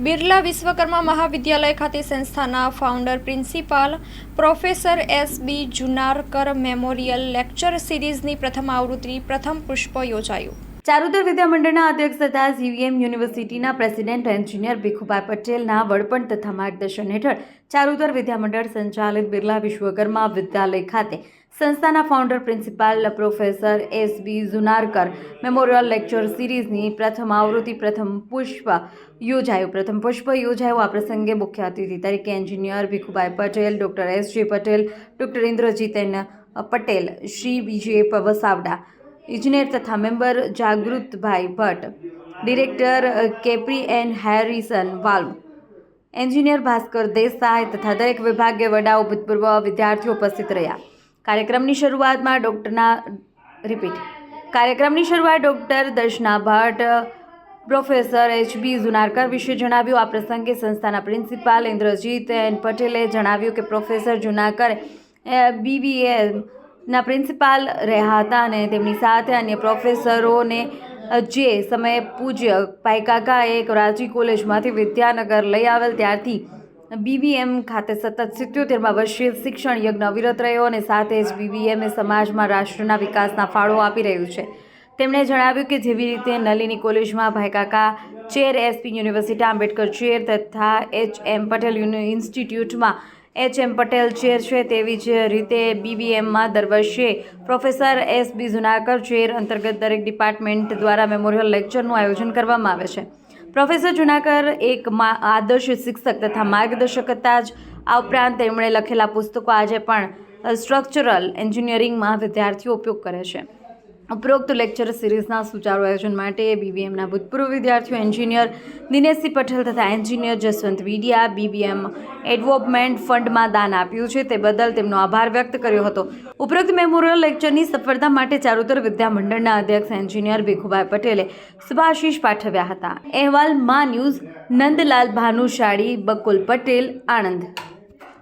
બિરલા વિશ્વકર્મા મહાવિદ્યાલય ખાતે સંસ્થાના founder principal professor S B. Junarkar memorial lecture સિરીઝની પ્રથમ આવૃત્તિ પ્રથમ પુષ્પ યોજાયું. ચારુતર વિદ્યામંડળના અધ્યક્ષ તથા સીવીએમ યુનિવર્સિટીના પ્રેસિડેન્ટ એન્જિનિયર ભીખુભાઈ પટેલના વડપણ તથા માર્ગદર્શન હેઠળ ચારુતર વિદ્યામંડળ સંચાલિત બિરલા વિશ્વકર્મા વિદ્યાલય ખાતે સંસ્થાના founder principal professor S B. Junarkar memorial lecture સિરીઝની પ્રથમ આવૃત્તિ પ્રથમ પુષ્પ યોજાયું. આ પ્રસંગે મુખ્ય અતિથિ તરીકે engineer Bhikhubhai Patel, doctor S J. Patel, doctor Indrajit N. Patel, Shri B J Vasavada, ઇજનેર તથા member Jagrutbhai Bhatt, director K P N. Harrison valve, engineer Bhaskar Desai તથા દરેક વિભાગીય વડાઓ, ભૂતપૂર્વ વિદ્યાર્થીઓ ઉપસ્થિત રહ્યા. કાર્યક્રમની શરૂઆત ડૉક્ટર દર્શના ભટ્ટ પ્રોફેસર એચ.બી. જુનારકર વિશે જણાવ્યું. આ પ્રસંગે સંસ્થાના પ્રિન્સિપાલ ઇન્દ્રજીત એન. પટેલે જણાવ્યું કે પ્રોફેસર જુનારકર બીવીએના પ્રિન્સિપાલ રહ્યા હતા અને તેમની સાથે અન્ય પ્રોફેસરોને જે સમયે પૂજ્ય ભાઈકાકાએ રાજી કોલેજમાંથી વિદ્યાનગર લઈ આવેલ ત્યારથી બીવીએમ ખાતે સતત 77મા વર્ષે શિક્ષણ યજ્ઞ અવિરત રહ્યો અને સાથે જ બીવીએમ સમાજમાં રાષ્ટ્રના વિકાસના ફાળો આપી રહ્યું છે. તેમણે જણાવ્યું કે જેવી રીતે નલિની કોલેજમાં Bhaikaka chair, S P university Ambedkar chair તથા એચ.એમ. પટેલ ઇન્સ્ટિટ્યૂટમાં એચ.એમ. પટેલ ચેર છે, તેવી જ રીતે બીવીએમમાં દર વર્ષે પ્રોફેસર એસ.બી. જુનારકર ચેર અંતર્ગત દરેક ડિપાર્ટમેન્ટ દ્વારા મેમોરિયલ લેક્ચરનું આયોજન કરવામાં આવે છે. પ્રોફેસર જુનારકર એક આદર્શ શિક્ષક તથા માર્ગદર્શક હતા જ આ ઉપરાંત તેમણે લખેલા પુસ્તકો આજે પણ સ્ટ્રક્ચરલ એન્જિનિયરિંગમાં વિદ્યાર્થીઓ ઉપયોગ કરે છે. ઉપરોક્ત લેક્ચર સિરીઝના સુચારુ આયોજન માટે બીબીએમના ભૂતપૂર્વ વિદ્યાર્થીઓ એન્જિનિયર દિનેશસિંહ પટેલ તથા એન્જિનિયર જસવંત વિડિયા બીબીએમ એડવોપમેન્ટ ફંડમાં દાન આપ્યું છે, તે બદલ તેમનો આભાર વ્યક્ત કર્યો હતો. ઉપરોક્ત મેમોરિયલ લેક્ચરની સફળતા માટે ચારુતર વિદ્યામંડળના અધ્યક્ષ એન્જિનિયર ભીખુભાઈ પટેલે શુભાશીષ પાઠવ્યા હતા. અહેવાલ માં ન્યૂઝ, નંદલાલ ભાનુશાળી, બકુલ પટેલ, આણંદ.